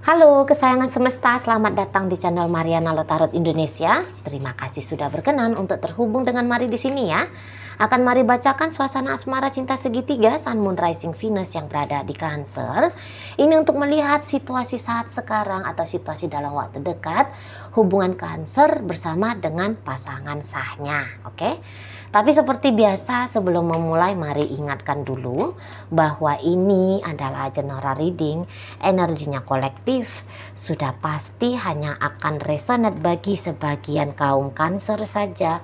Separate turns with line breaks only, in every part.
Halo kesayangan semesta, selamat datang di channel Mariana Lotarot Indonesia. Terima kasih sudah berkenan untuk terhubung dengan Mari di sini ya. Akan Mari bacakan suasana asmara cinta segitiga Sun Moon Rising Venus yang berada di Cancer. Ini untuk melihat situasi saat sekarang atau situasi dalam waktu dekat hubungan Cancer bersama dengan pasangan sahnya, oke? Tapi seperti biasa sebelum memulai mari ingatkan dulu bahwa ini adalah general reading, energinya kolektif, sudah pasti hanya akan resonate bagi sebagian kaum Cancer saja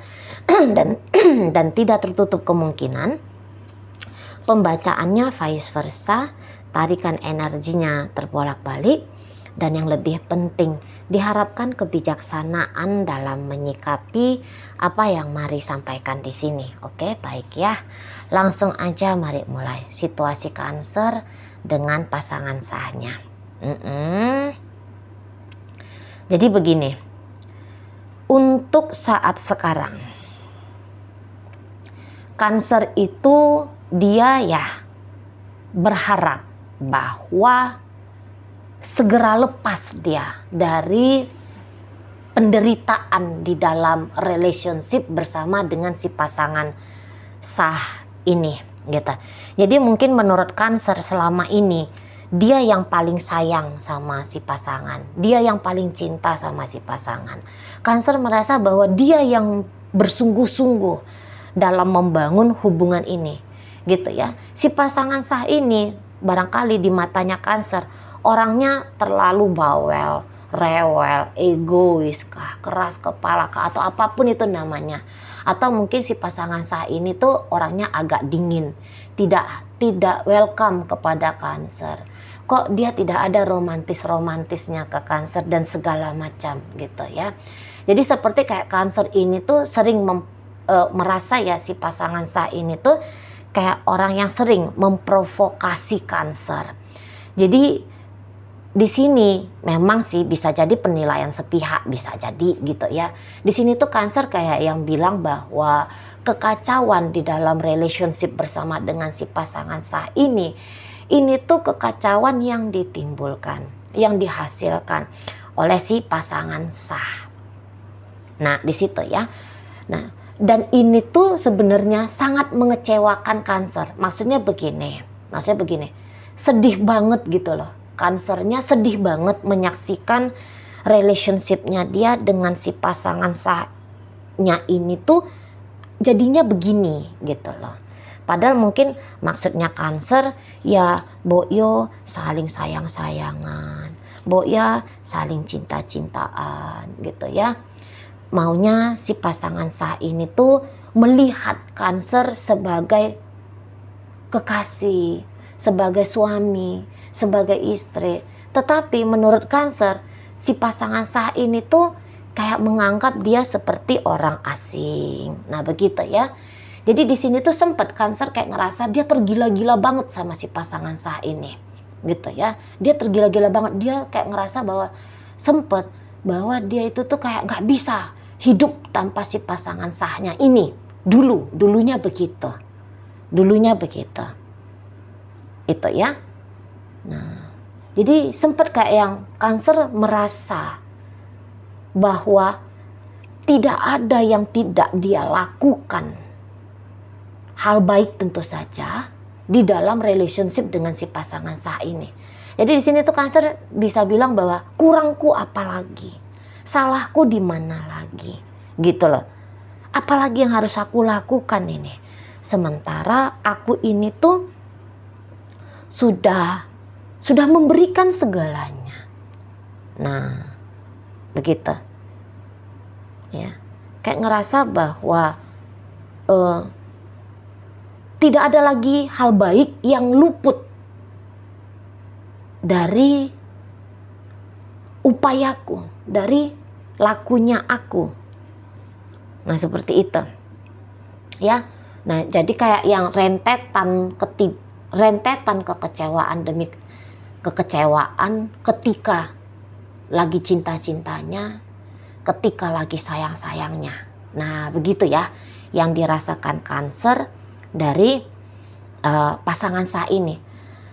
dan tidak tertutup kemungkinan pembacaannya vice versa, tarikan energinya terbolak-balik, dan yang lebih penting diharapkan kebijaksanaan dalam menyikapi apa yang Mari sampaikan di sini. Oke, baik ya. Langsung aja mari mulai situasi Cancer dengan pasangan sahnya. Jadi begini, untuk saat sekarang Cancer itu dia ya berharap bahwa segera lepas dia dari penderitaan di dalam relationship bersama dengan si pasangan sah ini gitu. Jadi mungkin menurut Cancer selama ini dia yang paling sayang sama si pasangan, dia yang paling cinta sama si pasangan. Cancer merasa bahwa dia yang bersungguh-sungguh dalam membangun hubungan ini gitu ya. Si pasangan sah ini barangkali di matanya Cancer orangnya terlalu bawel, rewel, egois kah, keras kepala kah, atau apapun itu namanya. Atau mungkin si pasangan sah ini tuh orangnya agak dingin, tidak welcome kepada Cancer. Kok dia tidak ada romantisnya ke Cancer dan segala macam gitu ya. Jadi seperti kayak Cancer ini tuh sering merasa ya si pasangan sah ini tuh kayak orang yang sering memprovokasi Cancer. Jadi di sini memang sih bisa jadi penilaian sepihak, bisa jadi gitu ya. Di sini tuh Cancer kayak yang bilang bahwa kekacauan di dalam relationship bersama dengan si pasangan sah ini tuh kekacauan yang ditimbulkan, yang dihasilkan oleh si pasangan sah. Nah, di situ ya. Nah, dan ini tuh sebenarnya sangat mengecewakan Cancer. Maksudnya begini, sedih banget gitu loh. Cancernya sedih banget menyaksikan relationshipnya dia dengan si pasangan sahnya ini tuh jadinya begini gitu loh. Padahal mungkin maksudnya Cancer ya boyo saling sayang-sayangan, boya saling cinta-cintaan gitu ya. Maunya si pasangan sah ini tuh melihat Cancer sebagai kekasih, sebagai suami, sebagai istri. Tetapi menurut Cancer, si pasangan sah ini tuh kayak menganggap dia seperti orang asing. Nah begitu ya. Jadi di sini tuh sempat Cancer kayak ngerasa dia tergila-gila banget sama si pasangan sah ini. Gitu ya. Dia tergila-gila banget. Dia kayak ngerasa bahwa bahwa dia itu tuh kayak gak bisa hidup tanpa si pasangan sahnya ini. Dulunya begitu. Itu ya. Nah, jadi sempat kayak yang Cancer merasa bahwa tidak ada yang tidak dia lakukan. Hal baik tentu saja di dalam relationship dengan si pasangan sah ini. Jadi di sini tuh Cancer bisa bilang bahwa kurangku apa lagi? Salahku di mana lagi? Gitu loh. Apalagi yang harus aku lakukan ini? Sementara aku ini tuh sudah memberikan segalanya. Nah, begitu. Ya. Kayak ngerasa bahwa tidak ada lagi hal baik yang luput dari upayaku, dari lakunya aku. Nah, seperti itu. Ya. Nah, jadi kayak yang rentetan kekecewaan demi kekecewaan ketika lagi cinta-cintanya, ketika lagi sayang-sayangnya. Nah, begitu ya yang dirasakan Cancer dari pasangan sah ini.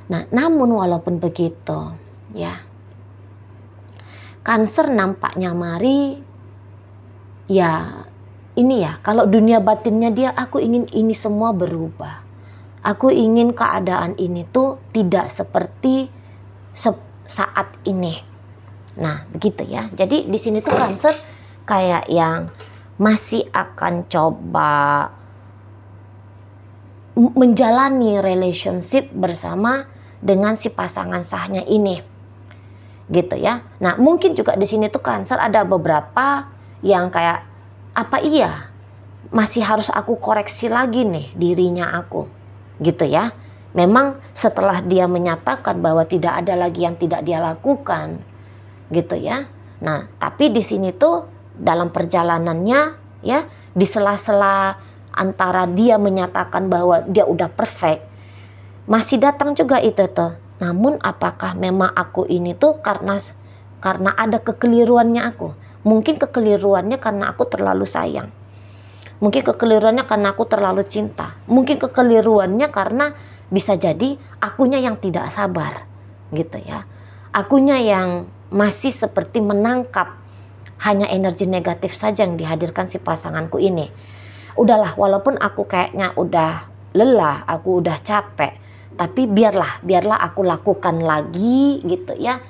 Nah, namun walaupun begitu, ya, Cancer nampaknya mari, ya ini ya, kalau dunia batinnya dia, aku ingin ini semua berubah. Aku ingin keadaan ini tuh tidak seperti saat ini. Nah, begitu ya. Jadi di sini tuh Cancer kayak yang masih akan coba menjalani relationship bersama dengan si pasangan sahnya ini. Gitu ya. Nah, mungkin juga di sini tuh Cancer ada beberapa yang kayak, apa iya masih harus aku koreksi lagi nih dirinya aku, gitu ya. Memang setelah dia menyatakan bahwa tidak ada lagi yang tidak dia lakukan, gitu ya. Nah, tapi di sini tuh dalam perjalanannya ya, di sela-sela antara dia menyatakan bahwa dia udah perfect, masih datang juga itu tuh. Namun apakah memang aku ini tuh karena ada kekeliruannya aku? Mungkin kekeliruannya karena aku terlalu sayang. Mungkin kekeliruannya karena aku terlalu cinta. Mungkin kekeliruannya karena bisa jadi akunya yang tidak sabar, gitu ya. Akunya yang masih seperti menangkap hanya energi negatif saja yang dihadirkan si pasanganku ini. Udahlah, walaupun aku kayaknya udah lelah, aku udah capek, tapi biarlah aku lakukan lagi, gitu ya.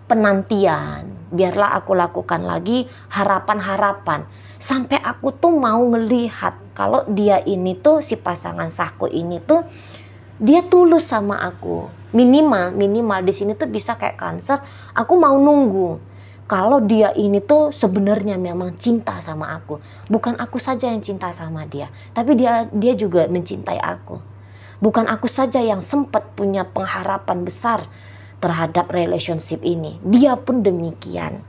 Penantian, biarlah aku lakukan lagi harapan-harapan sampai aku tuh mau ngelihat kalau dia ini tuh, si pasangan sahku ini tuh, dia tulus sama aku. Minimal di sini tuh bisa kayak Cancer, aku mau nunggu kalau dia ini tuh sebenarnya memang cinta sama aku. Bukan aku saja yang cinta sama dia, tapi dia juga mencintai aku. Bukan aku saja yang sempat punya pengharapan besar terhadap relationship ini, dia pun demikian.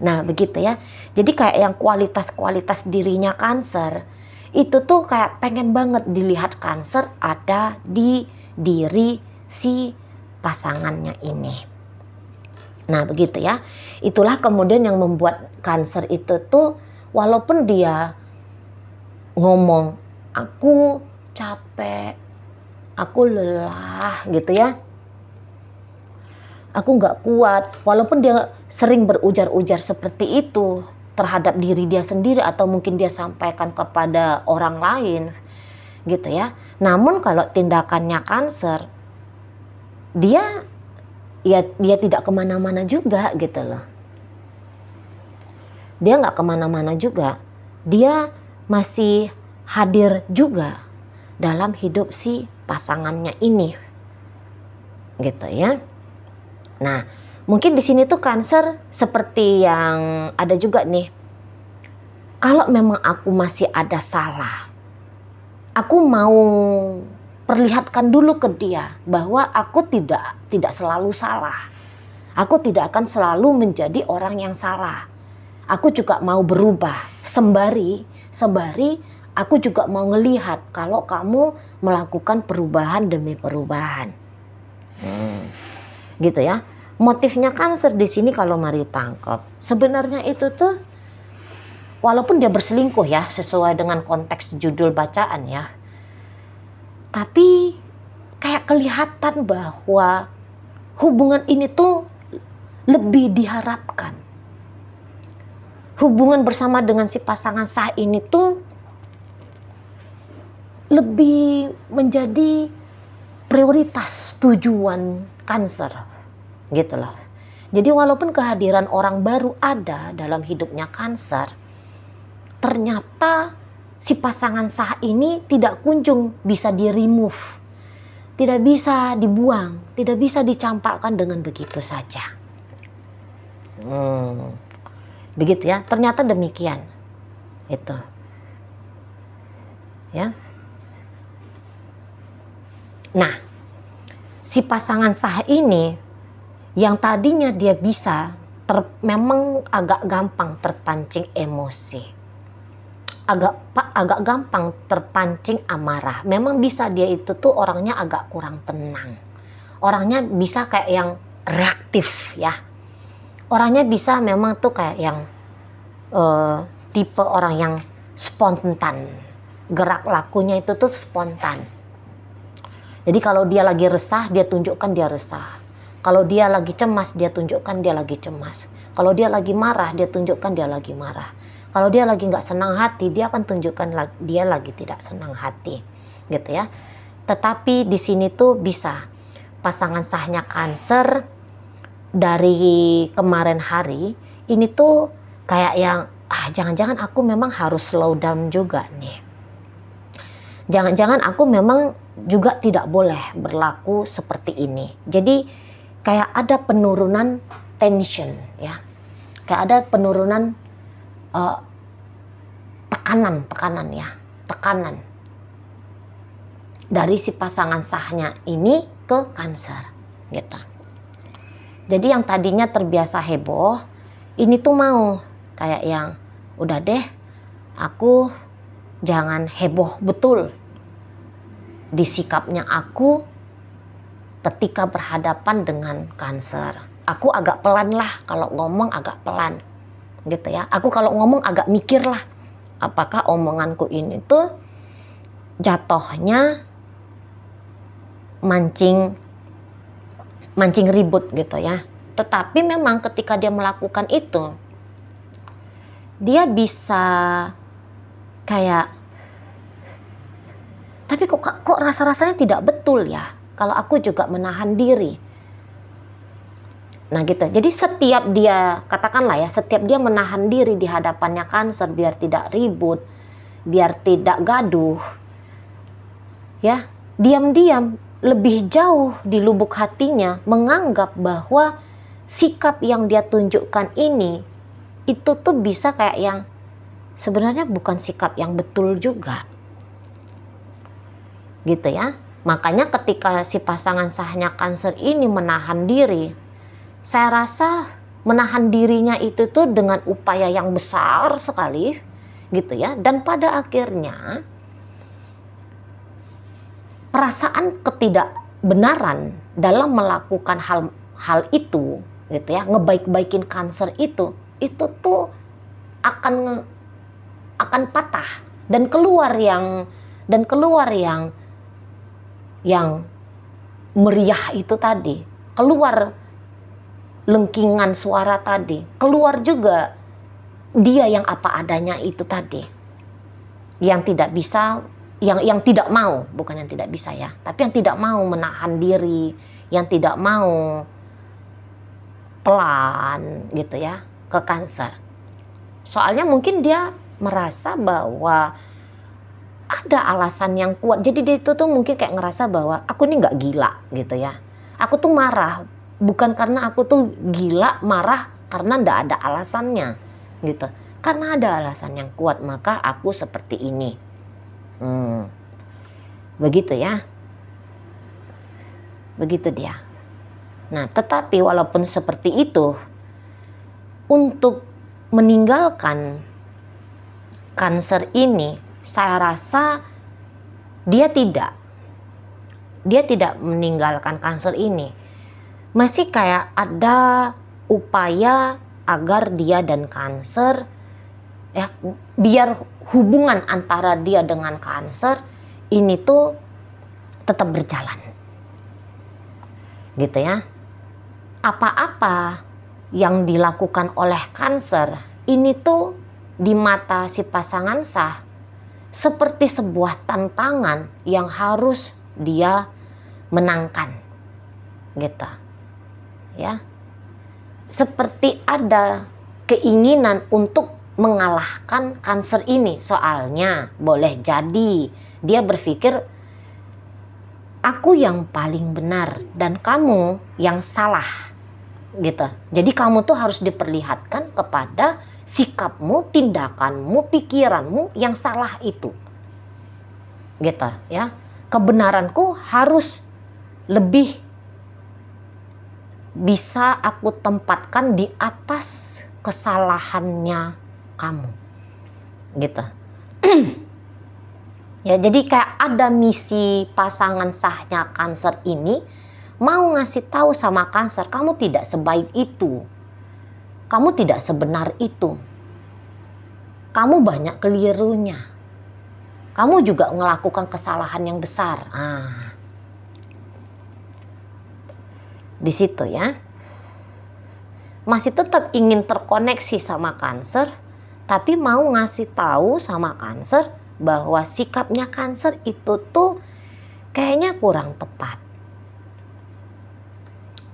Nah, begitu ya. Jadi kayak yang kualitas-kualitas dirinya Cancer itu tuh kayak pengen banget dilihat Cancer ada di diri si pasangannya ini. Nah, begitu ya. Itulah kemudian yang membuat Cancer itu tuh, walaupun dia ngomong aku capek, aku lelah, gitu ya, aku nggak kuat, walaupun dia sering berujar-ujar seperti itu terhadap diri dia sendiri atau mungkin dia sampaikan kepada orang lain, gitu ya. Namun kalau tindakannya Cancer, dia tidak kemana-mana juga, gitu loh. Dia nggak kemana-mana juga, dia masih hadir juga dalam hidup si pasangannya ini, gitu ya. Nah, mungkin di sini tuh Cancer seperti yang ada juga nih. Kalau memang aku masih ada salah, aku mau perlihatkan dulu ke dia bahwa aku tidak selalu salah. Aku tidak akan selalu menjadi orang yang salah. Aku juga mau berubah. Sembari aku juga mau ngelihat kalau kamu melakukan perubahan demi perubahan. Gitu ya. Motifnya Cancer di sini kalau mari tangkap, sebenarnya itu tuh walaupun dia berselingkuh ya, sesuai dengan konteks judul bacaan ya, tapi kayak kelihatan bahwa hubungan ini tuh lebih diharapkan. Hubungan bersama dengan si pasangan sah ini tuh lebih menjadi prioritas tujuan Cancer, gitu loh. Jadi walaupun kehadiran orang baru ada dalam hidupnya Cancer, ternyata si pasangan sah ini tidak kunjung bisa di-remove, tidak bisa dibuang, tidak bisa dicampakkan dengan begitu saja. Begitu ya, ternyata demikian. Itu. Ya. Nah, si pasangan sah ini yang tadinya dia bisa memang agak gampang terpancing emosi, agak gampang terpancing amarah. Memang bisa dia itu tuh orangnya agak kurang tenang, orangnya bisa kayak yang reaktif ya, orangnya bisa memang tuh kayak yang tipe orang yang spontan, gerak lakunya itu tuh spontan. Jadi kalau dia lagi resah, dia tunjukkan dia resah. Kalau dia lagi cemas, dia tunjukkan dia lagi cemas. Kalau dia lagi marah, dia tunjukkan dia lagi marah. Kalau dia lagi nggak senang hati, dia akan tunjukkan dia lagi tidak senang hati, gitu ya. Tetapi di sini tuh bisa pasangan sahnya Cancer dari kemarin hari ini tuh kayak yang jangan-jangan aku memang harus slow down juga nih. Jangan-jangan aku memang juga tidak boleh berlaku seperti ini. Jadi kayak ada penurunan tension ya. Kayak ada penurunan tekanan dari si pasangan sahnya ini ke Cancer gitu. Jadi yang tadinya terbiasa heboh, ini tuh mau kayak yang udah deh, aku jangan heboh betul di sikapnya aku ketika berhadapan dengan Cancer. Aku agak pelan lah, kalau ngomong agak pelan gitu ya. Aku kalau ngomong agak mikir lah, apakah omonganku ini tuh jatuhnya mancing ribut gitu ya. Tetapi memang ketika dia melakukan itu, dia bisa kayak, tapi kok rasa-rasanya tidak betul ya kalau aku juga menahan diri. Nah gitu. Jadi setiap dia, katakanlah ya, setiap dia menahan diri di hadapannya Cancer biar tidak ribut, biar tidak gaduh, ya, diam-diam lebih jauh di lubuk hatinya menganggap bahwa sikap yang dia tunjukkan ini itu tuh bisa kayak yang sebenarnya bukan sikap yang betul juga, gitu ya. Makanya ketika si pasangan sahnya Cancer ini menahan diri, saya rasa menahan dirinya itu tuh dengan upaya yang besar sekali gitu ya. Dan pada akhirnya perasaan ketidakbenaran dalam melakukan hal itu gitu ya, ngebaik-baikin Cancer itu tuh akan patah dan keluar yang meriah itu tadi, keluar lengkingan suara tadi, keluar juga dia yang apa adanya itu tadi, yang tidak bisa, yang tidak mau, bukan yang tidak bisa ya, tapi yang tidak mau menahan diri, yang tidak mau pelan gitu ya ke Cancer. Soalnya mungkin dia merasa bahwa ada alasan yang kuat. Jadi dia itu tuh mungkin kayak ngerasa bahwa aku ini nggak gila gitu ya. Aku tuh marah bukan karena aku tuh gila, marah karena nggak ada alasannya gitu. Karena ada alasan yang kuat maka aku seperti ini. Begitu ya. Begitu dia. Nah, tetapi walaupun seperti itu, untuk meninggalkan Cancer ini, saya rasa dia tidak meninggalkan Cancer ini. Masih kayak ada upaya agar dia dan Cancer ya, biar hubungan antara dia dengan Cancer ini tuh tetap berjalan gitu ya. Apa-apa yang dilakukan oleh Cancer ini tuh di mata si pasangan sah seperti sebuah tantangan yang harus dia menangkan gitu ya. Seperti ada keinginan untuk mengalahkan Cancer ini. Soalnya boleh jadi dia berpikir aku yang paling benar dan kamu yang salah gitu. Jadi kamu tuh harus diperlihatkan kepada sikapmu, tindakanmu, pikiranmu yang salah itu gitu ya. Kebenaranku harus lebih bisa aku tempatkan di atas kesalahannya kamu gitu. Ya, jadi kayak ada misi pasangan sahnya Cancer ini mau ngasih tahu sama Cancer, kamu tidak sebaik itu, kamu tidak sebenar itu, kamu banyak kelirunya, kamu juga melakukan kesalahan yang besar. di situ ya. Masih tetap ingin terkoneksi sama Cancer, tapi mau ngasih tahu sama Cancer bahwa sikapnya Cancer itu tuh kayaknya kurang tepat.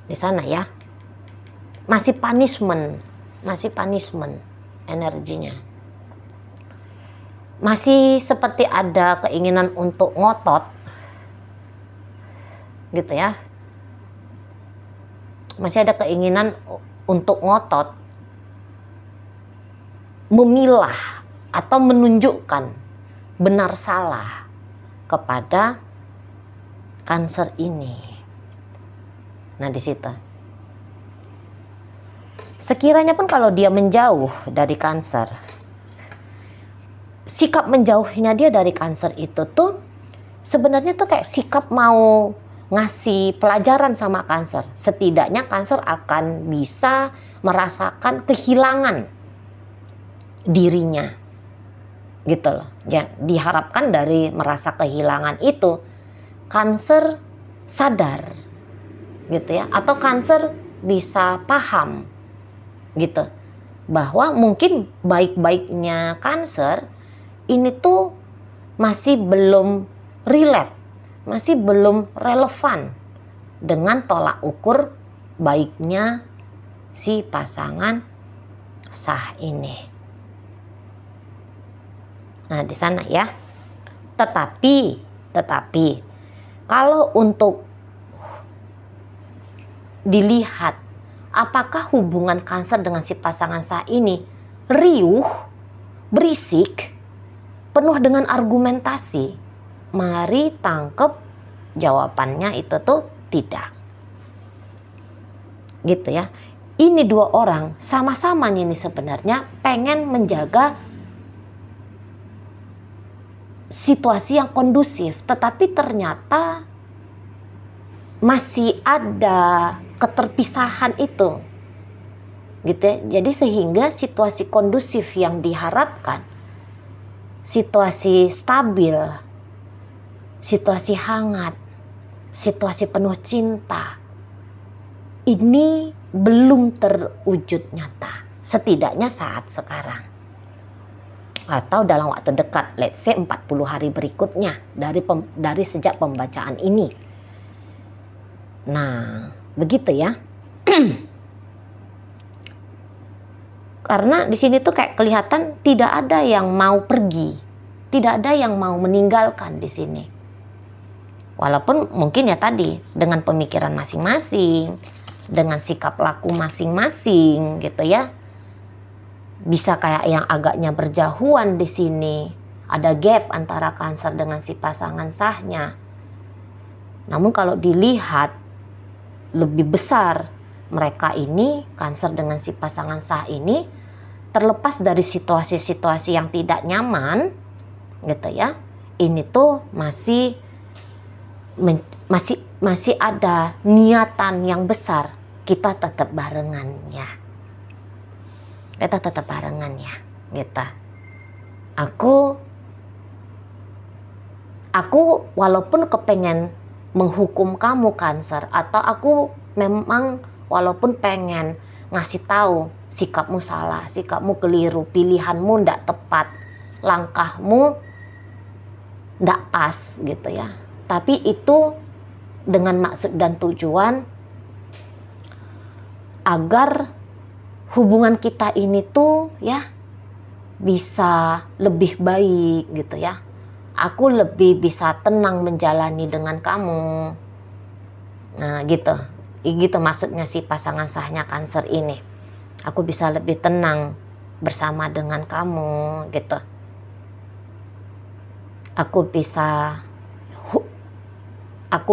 Di sana ya. Masih punishment energinya. Masih seperti ada keinginan untuk ngotot. Gitu ya. Masih ada keinginan untuk ngotot, memilah atau menunjukkan benar salah kepada Cancer ini. Nah di situ. Sekiranya pun kalau dia menjauh dari Cancer, sikap menjauhnya dia dari Cancer itu tuh sebenarnya tuh kayak sikap mau ngasih pelajaran sama Cancer. Setidaknya Cancer akan bisa merasakan kehilangan dirinya. Gitu loh. Ya, diharapkan dari merasa kehilangan itu Cancer sadar. Gitu ya. Atau Cancer bisa paham gitu. Bahwa mungkin baik-baiknya Cancer ini tuh masih belum relate. Masih belum relevan dengan tolak ukur baiknya si pasangan sah ini. Nah di sana ya. Tetapi kalau untuk dilihat apakah hubungan Cancer dengan si pasangan sah ini riuh, berisik, penuh dengan argumentasi, mari tangkep jawabannya itu tuh tidak. Gitu ya. Ini dua orang sama-sama ini sebenarnya pengen menjaga situasi yang kondusif, tetapi ternyata masih ada keterpisahan itu. Gitu ya. Jadi sehingga situasi kondusif yang diharapkan, situasi stabil, situasi hangat, situasi penuh cinta, ini belum terwujud nyata. Setidaknya saat sekarang. Atau dalam waktu dekat, let's say 40 hari berikutnya dari sejak pembacaan ini. Nah, begitu ya. Karena di sini tuh kayak kelihatan tidak ada yang mau pergi. Tidak ada yang mau meninggalkan di sini. Walaupun mungkin ya tadi dengan pemikiran masing-masing, dengan sikap laku masing-masing gitu ya. Bisa kayak yang agaknya berjauhan di sini. Ada gap antara Cancer dengan si pasangan sahnya. Namun kalau dilihat lebih besar mereka ini, Cancer dengan si pasangan sah ini, terlepas dari situasi-situasi yang tidak nyaman gitu ya. Ini tuh masih ada niatan yang besar, kita tetap barengan ya. Kita tetap barengan ya, gitu. Aku walaupun kepengen menghukum kamu Cancer, atau aku memang walaupun pengen ngasih tahu sikapmu salah, sikapmu keliru, pilihanmu ndak tepat, langkahmu ndak pas gitu ya. Tapi itu dengan maksud dan tujuan agar hubungan kita ini tuh ya bisa lebih baik gitu ya. Aku lebih bisa tenang menjalani dengan kamu. Nah gitu. Gitu maksudnya si pasangan sahnya Cancer ini. Aku bisa lebih tenang bersama dengan kamu gitu. Aku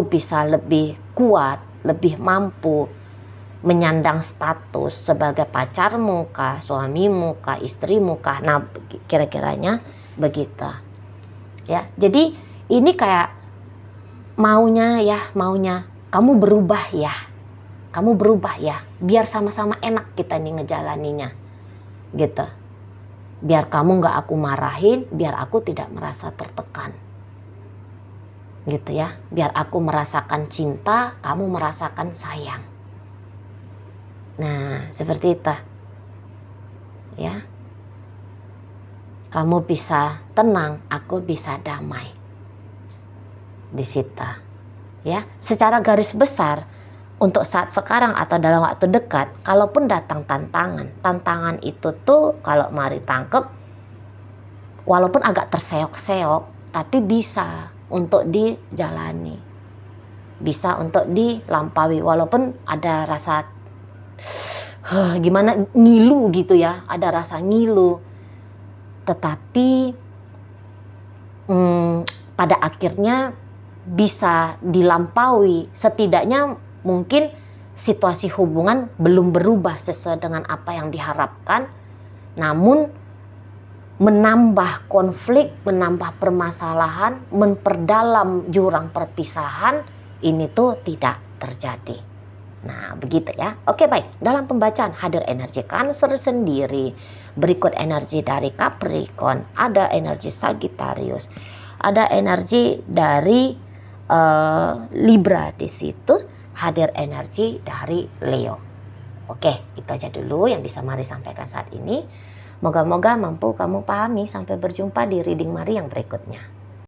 bisa lebih kuat, lebih mampu menyandang status sebagai pacarmu kah, suamimu kah, istrimu kah. Nah, kira-kiranya begitu. Ya, jadi ini kayak maunya kamu berubah ya. Kamu berubah ya, biar sama-sama enak kita nih ngejalaninya. Gitu. Biar kamu gak aku marahin, biar aku tidak merasa tertekan. Gitu ya, biar aku merasakan cinta, kamu merasakan sayang. Nah, seperti itu. Ya. Kamu bisa tenang, aku bisa damai. Di situ. Ya, secara garis besar untuk saat sekarang atau dalam waktu dekat, kalaupun datang tantangan itu tuh kalau mari tangkep, walaupun agak terseok-seok, tapi bisa untuk dijalani, bisa untuk dilampaui, walaupun ada rasa gimana ngilu gitu ya, ada rasa ngilu, tetapi pada akhirnya bisa dilampaui. Setidaknya mungkin situasi hubungan belum berubah sesuai dengan apa yang diharapkan, namun menambah konflik, menambah permasalahan, memperdalam jurang perpisahan, ini tuh tidak terjadi. Nah, begitu ya. Oke, baik. Dalam pembacaan hadir energi Cancer sendiri, berikut energi dari Capricorn, ada energi Sagittarius, ada energi dari Libra di situ, hadir energi dari Leo. Oke, itu aja dulu yang bisa Mari sampaikan saat ini. Moga-moga mampu kamu pahami. Sampai berjumpa di reading Mari yang berikutnya.